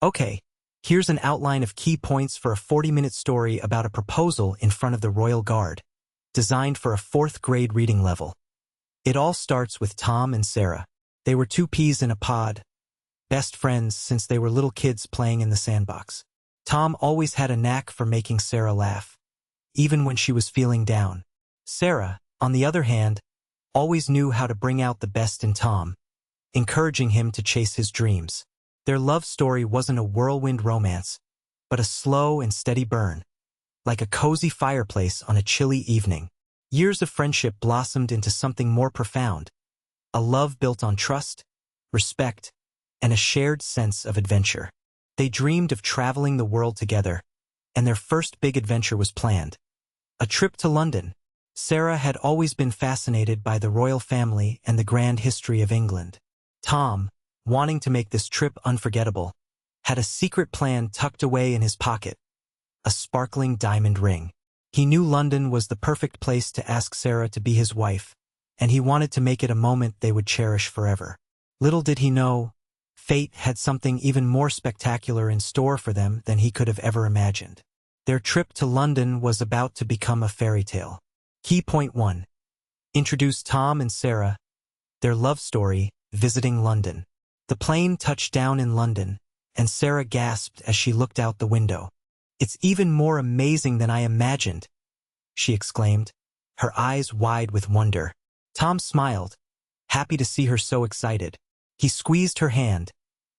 Okay, here's an outline of key points for a 40-minute story about a proposal in front of the Royal Guard, designed for a 4th grade reading level. It all starts with Tom and Sarah. They were 2 peas in a pod, best friends since they were little kids playing in the sandbox. Tom always had a knack for making Sarah laugh, even when she was feeling down. Sarah, on the other hand, always knew how to bring out the best in Tom, encouraging him to chase his dreams. Their love story wasn't a whirlwind romance, but a slow and steady burn, like a cozy fireplace on a chilly evening. Years of friendship blossomed into something more profound, a love built on trust, respect, and a shared sense of adventure. They dreamed of traveling the world together, and their first big adventure was planned. A trip to London. Sarah had always been fascinated by the royal family and the grand history of England. Tom, wanting to make this trip unforgettable, had a secret plan tucked away in his pocket, a sparkling diamond ring. He knew London was the perfect place to ask Sarah to be his wife, and he wanted to make it a moment they would cherish forever. Little did he know, fate had something even more spectacular in store for them than he could have ever imagined. Their trip to London was about to become a fairy tale. Key point 1. Introduce Tom and Sarah, their love story, visiting London. The plane touched down in London, and Sarah gasped as she looked out the window. "It's even more amazing than I imagined," she exclaimed, her eyes wide with wonder. Tom smiled, happy to see her so excited. He squeezed her hand,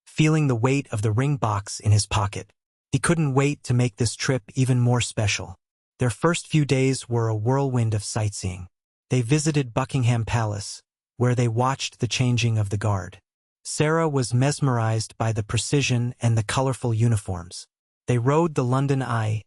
feeling the weight of the ring box in his pocket. He couldn't wait to make this trip even more special. Their first few days were a whirlwind of sightseeing. They visited Buckingham Palace, where they watched the changing of the guard. Sarah was mesmerized by the precision and the colorful uniforms. They rode the London Eye,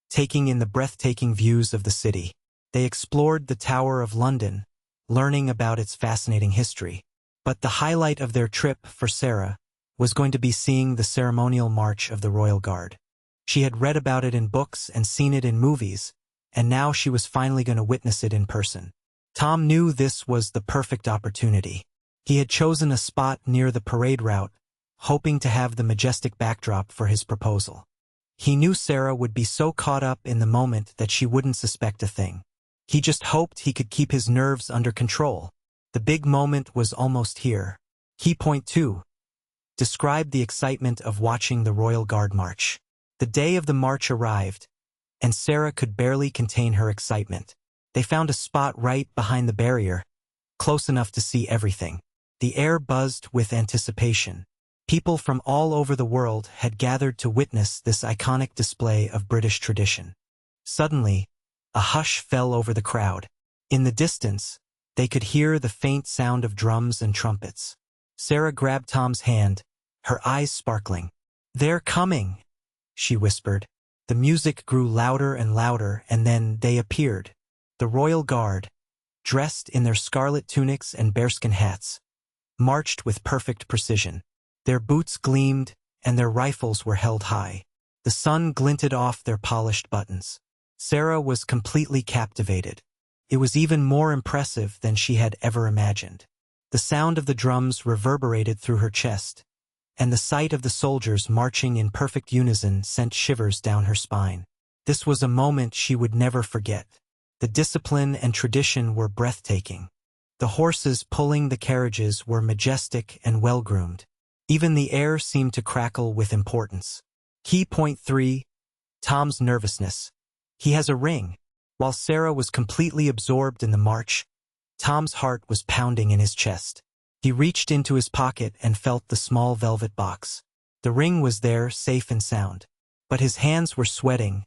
taking in the breathtaking views of the city. They explored the Tower of London, learning about its fascinating history. But the highlight of their trip for Sarah was going to be seeing the ceremonial march of the Royal Guard. She had read about it in books and seen it in movies, and now she was finally going to witness it in person. Tom knew this was the perfect opportunity. He had chosen a spot near the parade route, hoping to have the majestic backdrop for his proposal. He knew Sarah would be so caught up in the moment that she wouldn't suspect a thing. He just hoped he could keep his nerves under control. The big moment was almost here. Key point 2. Describe the excitement of watching the Royal Guard march. The day of the march arrived, and Sarah could barely contain her excitement. They found a spot right behind the barrier, close enough to see everything. The air buzzed with anticipation. People from all over the world had gathered to witness this iconic display of British tradition. Suddenly, a hush fell over the crowd. In the distance, they could hear the faint sound of drums and trumpets. Sarah grabbed Tom's hand, her eyes sparkling. "They're coming," she whispered. The music grew louder and louder, and then they appeared. The Royal Guard, dressed in their scarlet tunics and bearskin hats, marched with perfect precision. Their boots gleamed, and their rifles were held high. The sun glinted off their polished buttons. Sarah was completely captivated. It was even more impressive than she had ever imagined. The sound of the drums reverberated through her chest, and the sight of the soldiers marching in perfect unison sent shivers down her spine. This was a moment she would never forget. The discipline and tradition were breathtaking. The horses pulling the carriages were majestic and well-groomed. Even the air seemed to crackle with importance. Key point 3. Tom's nervousness. He has a ring. While Sarah was completely absorbed in the march, Tom's heart was pounding in his chest. He reached into his pocket and felt the small velvet box. The ring was there, safe and sound. But his hands were sweating,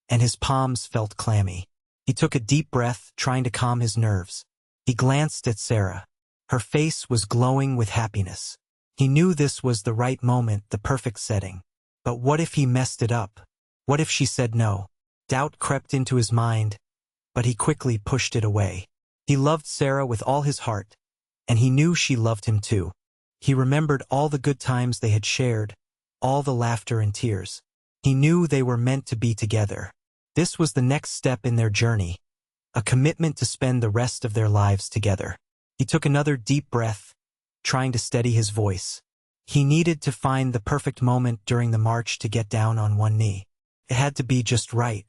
and his palms felt clammy. He took a deep breath, trying to calm his nerves. He glanced at Sarah. Her face was glowing with happiness. He knew this was the right moment, the perfect setting. But what if he messed it up? What if she said no? Doubt crept into his mind, but he quickly pushed it away. He loved Sarah with all his heart, and he knew she loved him too. He remembered all the good times they had shared, all the laughter and tears. He knew they were meant to be together. This was the next step in their journey, a commitment to spend the rest of their lives together. He took another deep breath, trying to steady his voice. He needed to find the perfect moment during the march to get down on one knee. It had to be just right.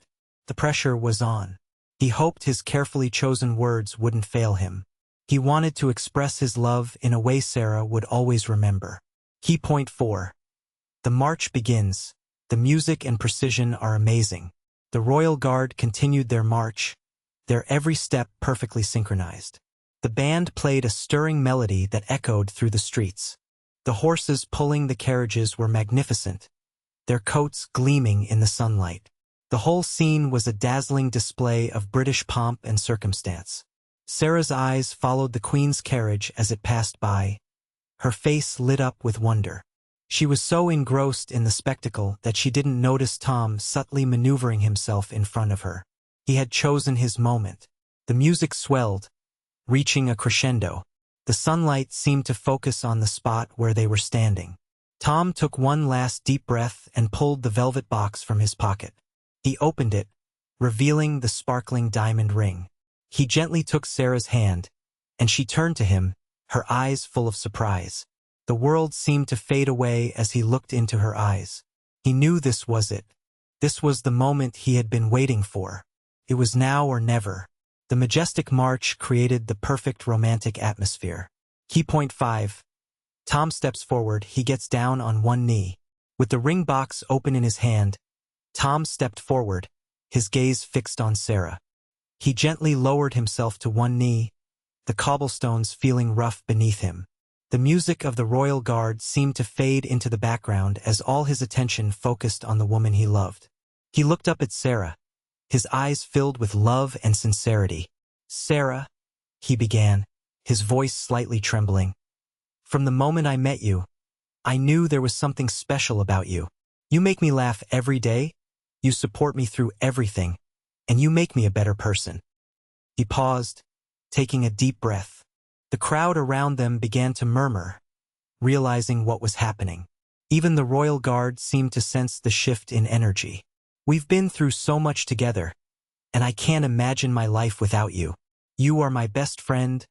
The pressure was on. He hoped his carefully chosen words wouldn't fail him. He wanted to express his love in a way Sarah would always remember. Key point 4. The march begins. The music and precision are amazing. The Royal Guard continued their march, their every step perfectly synchronized. The band played a stirring melody that echoed through the streets. The horses pulling the carriages were magnificent, their coats gleaming in the sunlight. The whole scene was a dazzling display of British pomp and circumstance. Sarah's eyes followed the Queen's carriage as it passed by, her face lit up with wonder. She was so engrossed in the spectacle that she didn't notice Tom subtly maneuvering himself in front of her. He had chosen his moment. The music swelled, reaching a crescendo. The sunlight seemed to focus on the spot where they were standing. Tom took one last deep breath and pulled the velvet box from his pocket. He opened it, revealing the sparkling diamond ring. He gently took Sarah's hand, and she turned to him, her eyes full of surprise. The world seemed to fade away as he looked into her eyes. He knew this was it. This was the moment he had been waiting for. It was now or never. The majestic march created the perfect romantic atmosphere. Key point 5. Tom steps forward. He gets down on one knee. With the ring box open in his hand, Tom stepped forward, his gaze fixed on Sarah. He gently lowered himself to one knee, the cobblestones feeling rough beneath him. The music of the Royal Guard seemed to fade into the background as all his attention focused on the woman he loved. He looked up at Sarah, his eyes filled with love and sincerity. "Sarah," he began, his voice slightly trembling. "From the moment I met you, I knew there was something special about you. You make me laugh every day, you support me through everything, and you make me a better person." He paused, taking a deep breath. The crowd around them began to murmur, realizing what was happening. Even the Royal Guard seemed to sense the shift in energy. "We've been through so much together, and I can't imagine my life without you. You are my best friend,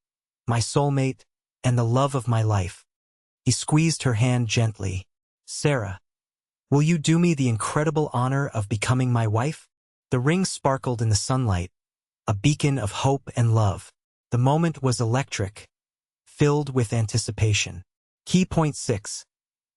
my soulmate, and the love of my life." He squeezed her hand gently. "Sarah, will you do me the incredible honor of becoming my wife?" The ring sparkled in the sunlight, a beacon of hope and love. The moment was electric, filled with anticipation. Key point 6.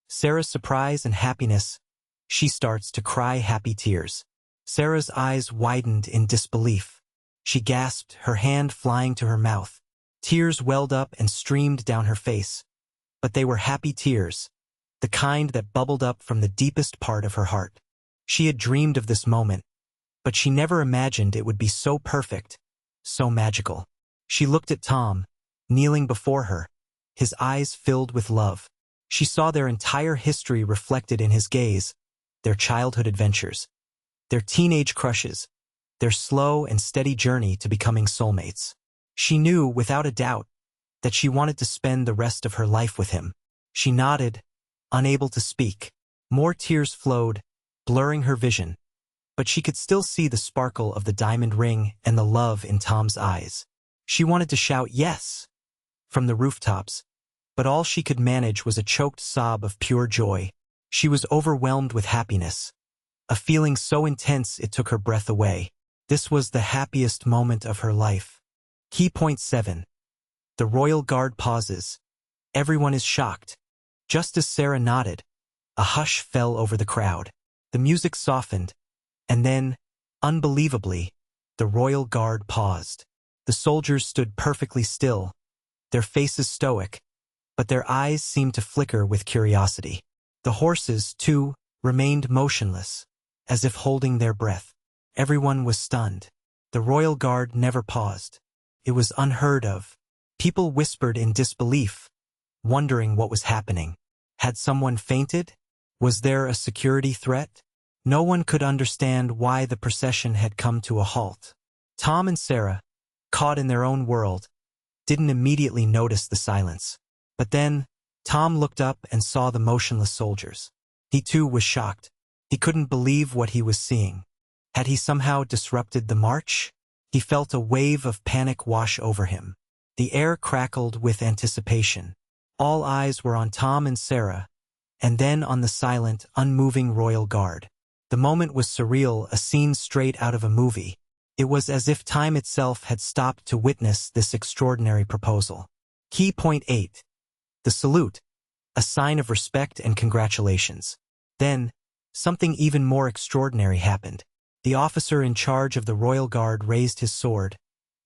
Sarah's surprise and happiness. She starts to cry happy tears. Sarah's eyes widened in disbelief. She gasped, her hand flying to her mouth. Tears welled up and streamed down her face. But they were happy tears, the kind that bubbled up from the deepest part of her heart. She had dreamed of this moment, but she never imagined it would be so perfect, so magical. She looked at Tom, kneeling before her, his eyes filled with love. She saw their entire history reflected in his gaze, their childhood adventures, their teenage crushes, their slow and steady journey to becoming soulmates. She knew, without a doubt, that she wanted to spend the rest of her life with him. She nodded, unable to speak. More tears flowed, blurring her vision, but she could still see the sparkle of the diamond ring and the love in Tom's eyes. She wanted to shout yes from the rooftops, but all she could manage was a choked sob of pure joy. She was overwhelmed with happiness, a feeling so intense it took her breath away. This was the happiest moment of her life. Key point 7. The Royal Guard pauses. Everyone is shocked. Just as Sarah nodded, a hush fell over the crowd. The music softened, and then, unbelievably, the Royal Guard paused. The soldiers stood perfectly still, their faces stoic, but their eyes seemed to flicker with curiosity. The horses, too, remained motionless, as if holding their breath. Everyone was stunned. The Royal Guard never paused. It was unheard of. People whispered in disbelief, wondering what was happening. Had someone fainted? Was there a security threat? No one could understand why the procession had come to a halt. Tom and Sarah, caught in their own world, didn't immediately notice the silence. But then, Tom looked up and saw the motionless soldiers. He too was shocked. He couldn't believe what he was seeing. Had he somehow disrupted the march? He felt a wave of panic wash over him. The air crackled with anticipation. All eyes were on Tom and Sarah, and then on the silent, unmoving royal guard. The moment was surreal, a scene straight out of a movie. It was as if time itself had stopped to witness this extraordinary proposal. Key point 8. The salute, a sign of respect and congratulations. Then, something even more extraordinary happened. The officer in charge of the royal guard raised his sword,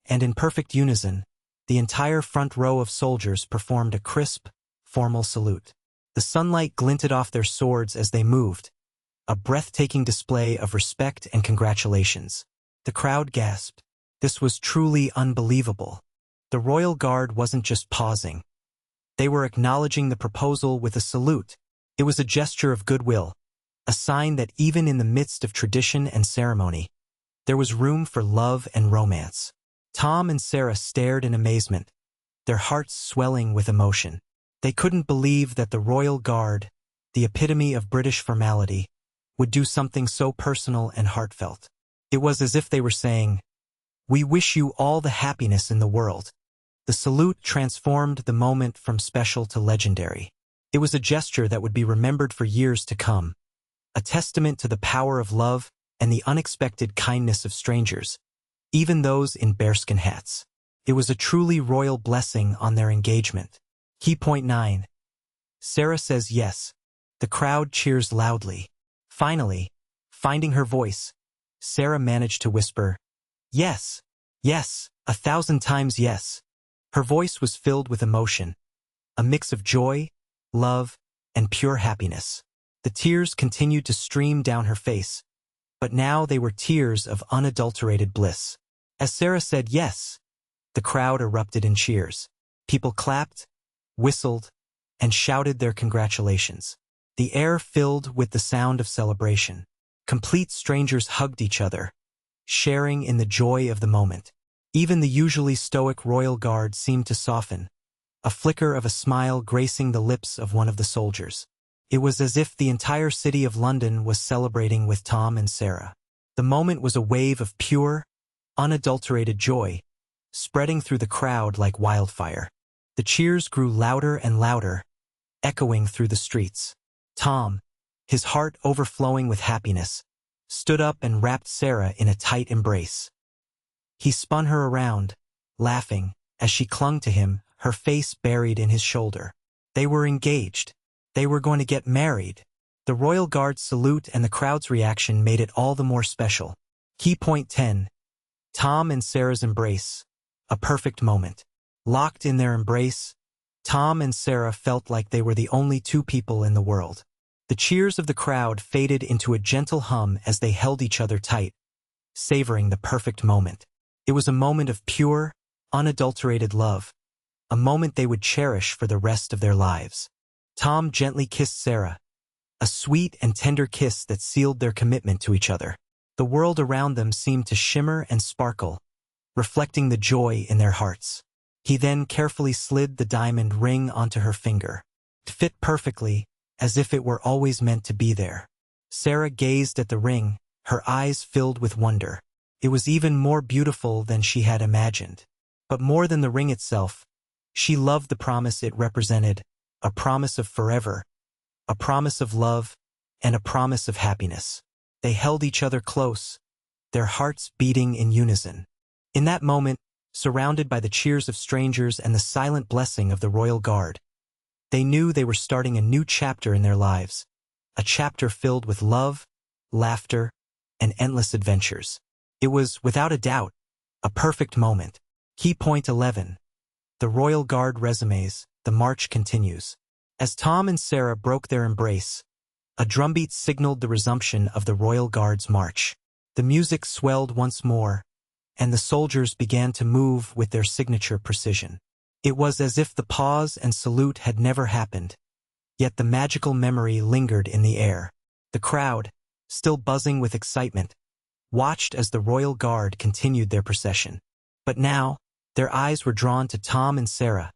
and in perfect unison, the entire front row of soldiers performed a crisp, formal salute. The sunlight glinted off their swords as they moved, a breathtaking display of respect and congratulations. The crowd gasped. This was truly unbelievable. The royal guard wasn't just pausing. They were acknowledging the proposal with a salute. It was a gesture of goodwill, a sign that even in the midst of tradition and ceremony, there was room for love and romance. Tom and Sarah stared in amazement, their hearts swelling with emotion. They couldn't believe that the royal guard, the epitome of British formality, would do something so personal and heartfelt. It was as if they were saying, "We wish you all the happiness in the world." The salute transformed the moment from special to legendary. It was a gesture that would be remembered for years to come, a testament to the power of love and the unexpected kindness of strangers, even those in bearskin hats. It was a truly royal blessing on their engagement. Key point 9. Sarah says yes. The crowd cheers loudly. Finally, finding her voice, Sarah managed to whisper, "Yes, yes, 1,000 times yes." Her voice was filled with emotion, a mix of joy, love, and pure happiness. The tears continued to stream down her face, but now they were tears of unadulterated bliss. As Sarah said yes, the crowd erupted in cheers. People clapped, whistled, and shouted their congratulations. The air filled with the sound of celebration. Complete strangers hugged each other, sharing in the joy of the moment. Even the usually stoic royal guard seemed to soften, a flicker of a smile gracing the lips of one of the soldiers. It was as if the entire city of London was celebrating with Tom and Sarah. The moment was a wave of pure, unadulterated joy, spreading through the crowd like wildfire. The cheers grew louder and louder, echoing through the streets. Tom, his heart overflowing with happiness, stood up and wrapped Sarah in a tight embrace. He spun her around, laughing, as she clung to him, her face buried in his shoulder. They were engaged. They were going to get married. The royal guard's salute and the crowd's reaction made it all the more special. Key point 10. Tom and Sarah's embrace. A perfect moment. Locked in their embrace, Tom and Sarah felt like they were the only two people in the world. The cheers of the crowd faded into a gentle hum as they held each other tight, savoring the perfect moment. It was a moment of pure, unadulterated love, a moment they would cherish for the rest of their lives. Tom gently kissed Sarah, a sweet and tender kiss that sealed their commitment to each other. The world around them seemed to shimmer and sparkle, reflecting the joy in their hearts. He then carefully slid the diamond ring onto her finger. It fit perfectly, as if it were always meant to be there. Sarah gazed at the ring, her eyes filled with wonder. It was even more beautiful than she had imagined. But more than the ring itself, she loved the promise it represented, a promise of forever, a promise of love, and a promise of happiness. They held each other close, their hearts beating in unison. In that moment, surrounded by the cheers of strangers and the silent blessing of the royal guard, they knew they were starting a new chapter in their lives, a chapter filled with love, laughter, and endless adventures. It was, without a doubt, a perfect moment. Key point 11. The royal guard resumes. The march continues. As Tom and Sarah broke their embrace, a drumbeat signaled the resumption of the royal guard's march. The music swelled once more, and the soldiers began to move with their signature precision. It was as if the pause and salute had never happened, yet the magical memory lingered in the air. The crowd, still buzzing with excitement, watched as the royal guard continued their procession. But now, their eyes were drawn to Tom and Sarah,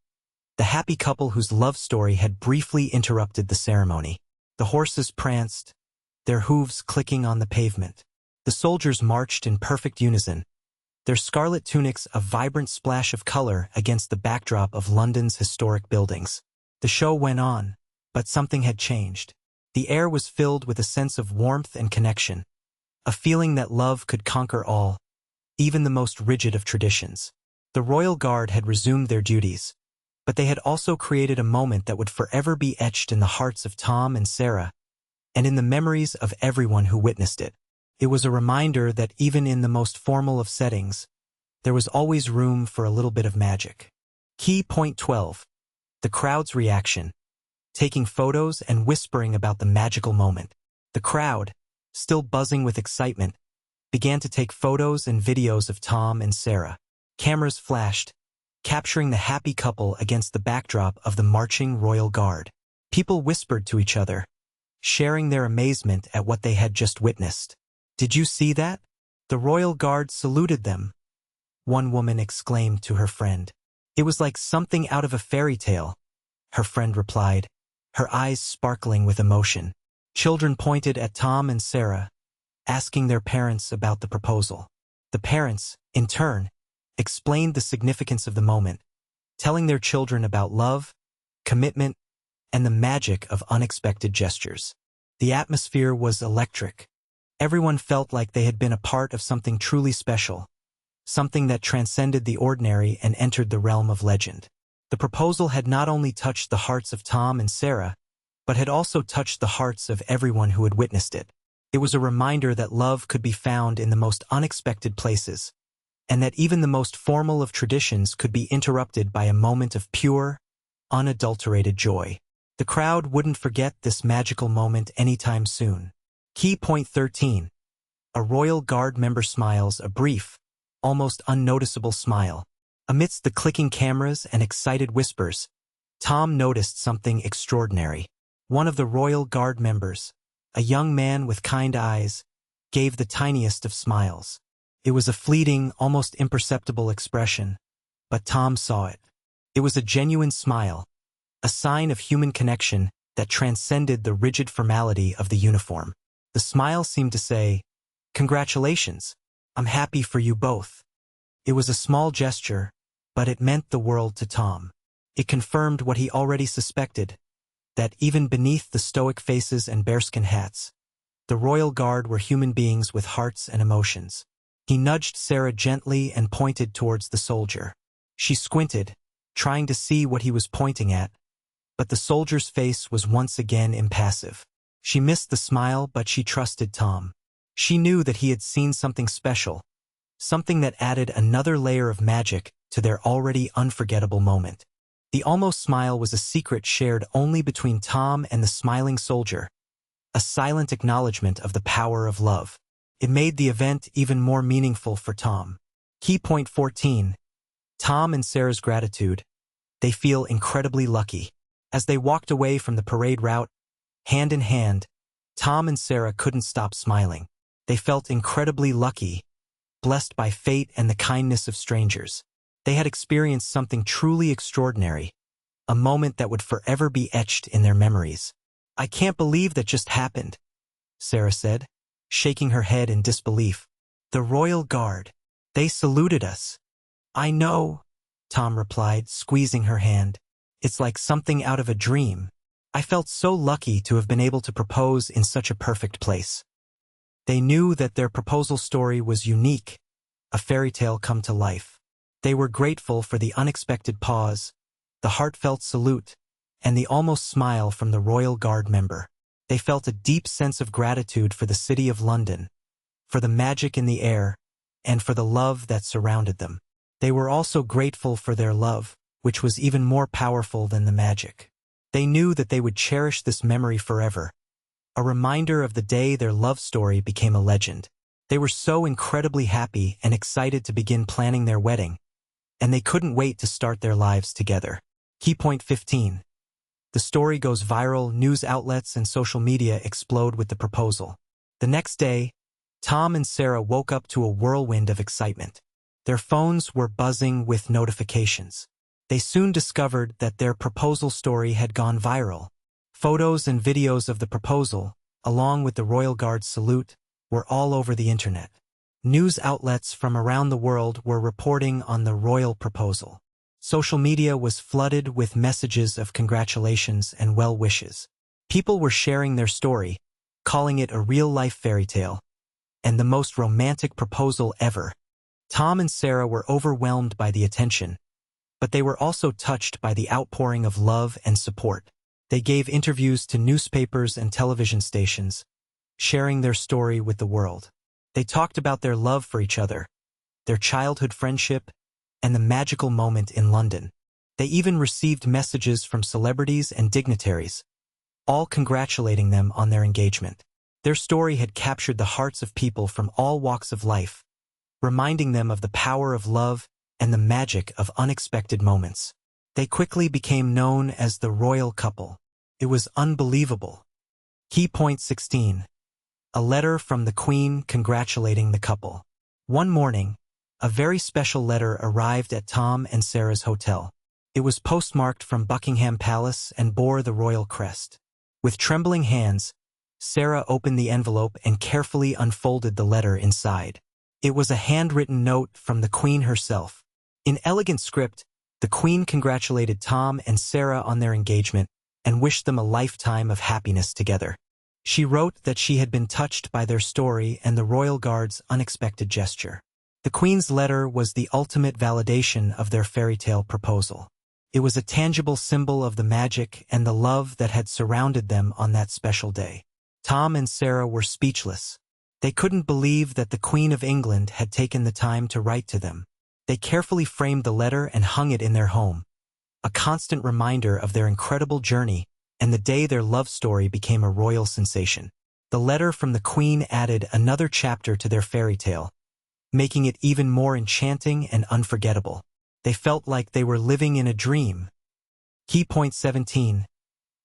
the happy couple whose love story had briefly interrupted the ceremony. The horses pranced, their hooves clicking on the pavement. The soldiers marched in perfect unison, their scarlet tunics a vibrant splash of color against the backdrop of London's historic buildings. The show went on, But something had changed. The air was filled with a sense of warmth and connection, a feeling that love could conquer all, even the most rigid of traditions. The royal guard had resumed their duties, but they had also created a moment that would forever be etched in the hearts of Tom and Sarah, and in the memories of everyone who witnessed it. It was a reminder that even in the most formal of settings, there was always room for a little bit of magic. Key point 12. The crowd's reaction. Taking photos and whispering about the magical moment. The crowd, still buzzing with excitement, began to take photos and videos of Tom and Sarah. Cameras flashed, capturing the happy couple against the backdrop of the marching royal guard. People whispered to each other, sharing their amazement at what they had just witnessed. "Did you see that? The royal guard saluted them," one woman exclaimed to her friend. "It was like something out of a fairy tale," her friend replied, her eyes sparkling with emotion. Children pointed at Tom and Sarah, asking their parents about the proposal. The parents, in turn, explained the significance of the moment, telling their children about love, commitment, and the magic of unexpected gestures. The atmosphere was electric. Everyone felt like they had been a part of something truly special, something that transcended the ordinary and entered the realm of legend. The proposal had not only touched the hearts of Tom and Sarah, but had also touched the hearts of everyone who had witnessed it. It was a reminder that love could be found in the most unexpected places, and that even the most formal of traditions could be interrupted by a moment of pure, unadulterated joy. The crowd wouldn't forget this magical moment anytime soon. Key point 13. A royal guard member smiles, a brief, almost unnoticeable smile. Amidst the clicking cameras and excited whispers, Tom noticed something extraordinary. One of the royal guard members, a young man with kind eyes, gave the tiniest of smiles. It was a fleeting, almost imperceptible expression, but Tom saw it. It was a genuine smile, a sign of human connection that transcended the rigid formality of the uniform. The smile seemed to say, "Congratulations, I'm happy for you both." It was a small gesture, but it meant the world to Tom. It confirmed what he already suspected, that even beneath the stoic faces and bearskin hats, the royal guard were human beings with hearts and emotions. He nudged Sarah gently and pointed towards the soldier. She squinted, trying to see what he was pointing at, but the soldier's face was once again impassive. She missed the smile, but she trusted Tom. She knew that he had seen something special, something that added another layer of magic to their already unforgettable moment. The almost smile was a secret shared only between Tom and the smiling soldier, a silent acknowledgement of the power of love. It made the event even more meaningful for Tom. Key point 14. Tom and Sarah's gratitude. They feel incredibly lucky. As they walked away from the parade route, hand in hand, Tom and Sarah couldn't stop smiling. They felt incredibly lucky, blessed by fate and the kindness of strangers. They had experienced something truly extraordinary, a moment that would forever be etched in their memories. "I can't believe that just happened," Sarah said, shaking her head in disbelief. "The royal guard. They saluted us." "I know," Tom replied, squeezing her hand. "It's like something out of a dream. I felt so lucky to have been able to propose in such a perfect place." They knew that their proposal story was unique, a fairy tale come to life. They were grateful for the unexpected pause, the heartfelt salute, and the almost smile from the royal guard member. They felt a deep sense of gratitude for the city of London, for the magic in the air, and for the love that surrounded them. They were also grateful for their love, which was even more powerful than the magic. They knew that they would cherish this memory forever, a reminder of the day their love story became a legend. They were so incredibly happy and excited to begin planning their wedding, and they couldn't wait to start their lives together. Key point 15. The story goes viral, news outlets and social media explode with the proposal. The next day, Tom and Sarah woke up to a whirlwind of excitement. Their phones were buzzing with notifications. They soon discovered that their proposal story had gone viral. Photos and videos of the proposal, along with the royal guard's salute, were all over the internet. News outlets from around the world were reporting on the royal proposal. Social media was flooded with messages of congratulations and well wishes. People were sharing their story, calling it a real-life fairy tale, and the most romantic proposal ever. Tom and Sarah were overwhelmed by the attention, but they were also touched by the outpouring of love and support. They gave interviews to newspapers and television stations, sharing their story with the world. They talked about their love for each other, their childhood friendship, and the magical moment in London. They even received messages from celebrities and dignitaries, all congratulating them on their engagement. Their story had captured the hearts of people from all walks of life, reminding them of the power of love and the magic of unexpected moments. They quickly became known as the royal couple. It was unbelievable. Key point 16. A letter from the Queen congratulating the couple. One morning, a very special letter arrived at Tom and Sarah's hotel. It was postmarked from Buckingham Palace and bore the royal crest. With trembling hands, Sarah opened the envelope and carefully unfolded the letter inside. It was a handwritten note from the Queen herself. In elegant script, the Queen congratulated Tom and Sarah on their engagement and wished them a lifetime of happiness together. She wrote that she had been touched by their story and the royal guard's unexpected gesture. The Queen's letter was the ultimate validation of their fairy tale proposal. It was a tangible symbol of the magic and the love that had surrounded them on that special day. Tom and Sarah were speechless. They couldn't believe that the Queen of England had taken the time to write to them. They carefully framed the letter and hung it in their home, a constant reminder of their incredible journey and the day their love story became a royal sensation. The letter from the Queen added another chapter to their fairy tale, making it even more enchanting and unforgettable. They felt like they were living in a dream. Key point 17.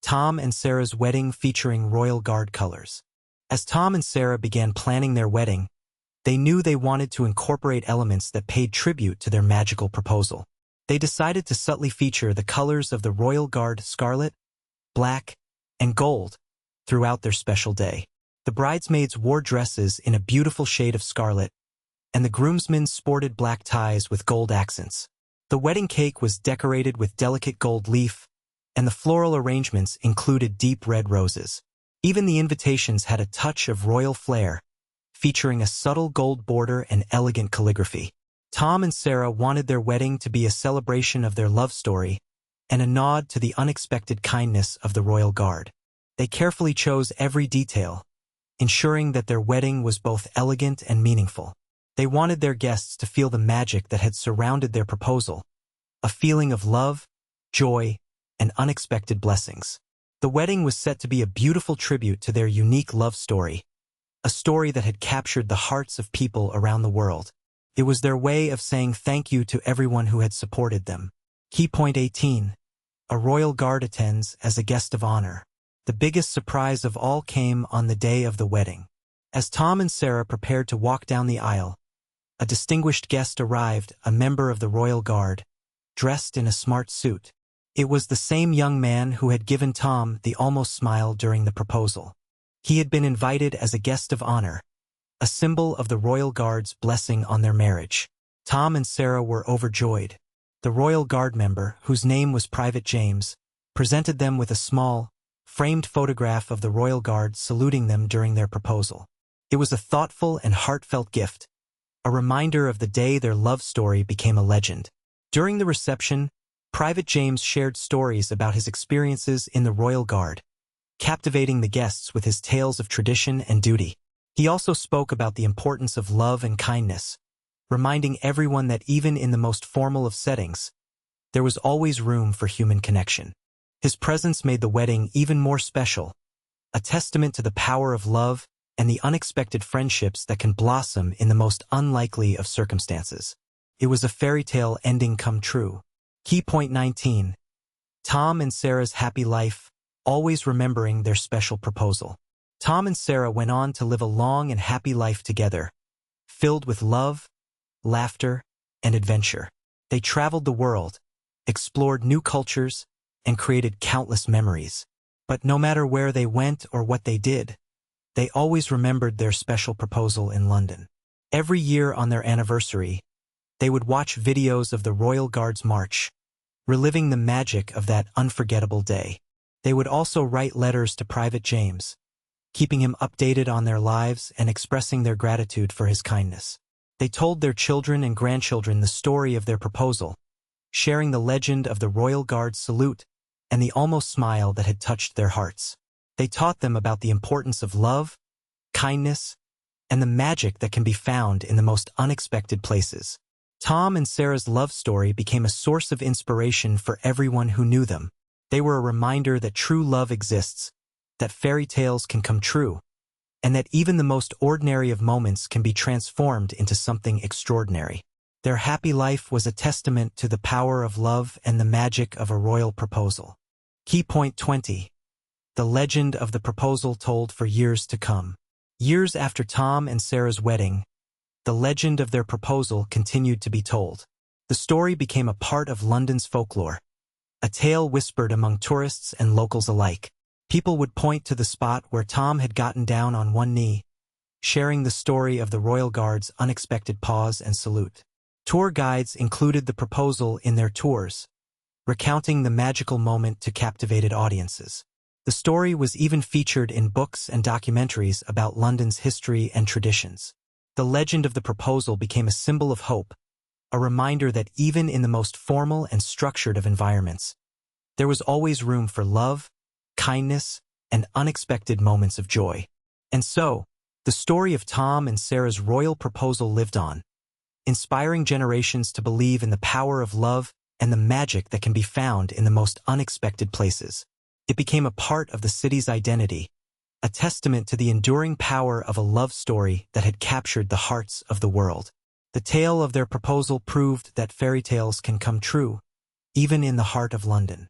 Tom and Sarah's wedding featuring royal guard colors. As Tom and Sarah began planning their wedding, they knew they wanted to incorporate elements that paid tribute to their magical proposal. They decided to subtly feature the colors of the royal guard scarlet, black, and gold throughout their special day. The bridesmaids wore dresses in a beautiful shade of scarlet, and the groomsmen sported black ties with gold accents. The wedding cake was decorated with delicate gold leaf, and the floral arrangements included deep red roses. Even the invitations had a touch of royal flair, featuring a subtle gold border and elegant calligraphy. Tom and Sarah wanted their wedding to be a celebration of their love story and a nod to the unexpected kindness of the royal guard. They carefully chose every detail, ensuring that their wedding was both elegant and meaningful. They wanted their guests to feel the magic that had surrounded their proposal, a feeling of love, joy, and unexpected blessings. The wedding was set to be a beautiful tribute to their unique love story, a story that had captured the hearts of people around the world. It was their way of saying thank you to everyone who had supported them. Key point 18. A royal guard attends as a guest of honor. The biggest surprise of all came on the day of the wedding. As Tom and Sarah prepared to walk down the aisle, a distinguished guest arrived, a member of the royal guard, dressed in a smart suit. It was the same young man who had given Tom the almost smile during the proposal. He had been invited as a guest of honor, a symbol of the royal guard's blessing on their marriage. Tom and Sarah were overjoyed. The royal guard member, whose name was Private James, presented them with a small, framed photograph of the royal guard saluting them during their proposal. It was a thoughtful and heartfelt gift, a reminder of the day their love story became a legend. During the reception, Private James shared stories about his experiences in the royal guard, captivating the guests with his tales of tradition and duty. He also spoke about the importance of love and kindness, reminding everyone that even in the most formal of settings, there was always room for human connection. His presence made the wedding even more special, a testament to the power of love and the unexpected friendships that can blossom in the most unlikely of circumstances. It was a fairy tale ending come true. Key point 19. Tom and Sarah's happy life, always remembering their special proposal. Tom and Sarah went on to live a long and happy life together, filled with love, laughter, and adventure. They traveled the world, explored new cultures, and created countless memories. But no matter where they went or what they did, they always remembered their special proposal in London. Every year on their anniversary, they would watch videos of the Royal Guard's march, reliving the magic of that unforgettable day. They would also write letters to Private James, keeping him updated on their lives and expressing their gratitude for his kindness. They told their children and grandchildren the story of their proposal, sharing the legend of the Royal Guard's salute and the almost smile that had touched their hearts. They taught them about the importance of love, kindness, and the magic that can be found in the most unexpected places. Tom and Sarah's love story became a source of inspiration for everyone who knew them. They were a reminder that true love exists, that fairy tales can come true, and that even the most ordinary of moments can be transformed into something extraordinary. Their happy life was a testament to the power of love and the magic of a royal proposal. Key point 20. The legend of the proposal told for years to come. Years after Tom and Sarah's wedding, the legend of their proposal continued to be told. The story became a part of London's folklore, a tale whispered among tourists and locals alike. People would point to the spot where Tom had gotten down on one knee, sharing the story of the Royal Guard's unexpected pause and salute. Tour guides included the proposal in their tours, recounting the magical moment to captivated audiences. The story was even featured in books and documentaries about London's history and traditions. The legend of the proposal became a symbol of hope, a reminder that even in the most formal and structured of environments, there was always room for love, kindness, and unexpected moments of joy. And so, the story of Tom and Sarah's royal proposal lived on, inspiring generations to believe in the power of love and the magic that can be found in the most unexpected places. It became a part of the city's identity, a testament to the enduring power of a love story that had captured the hearts of the world. The tale of their proposal proved that fairy tales can come true, even in the heart of London.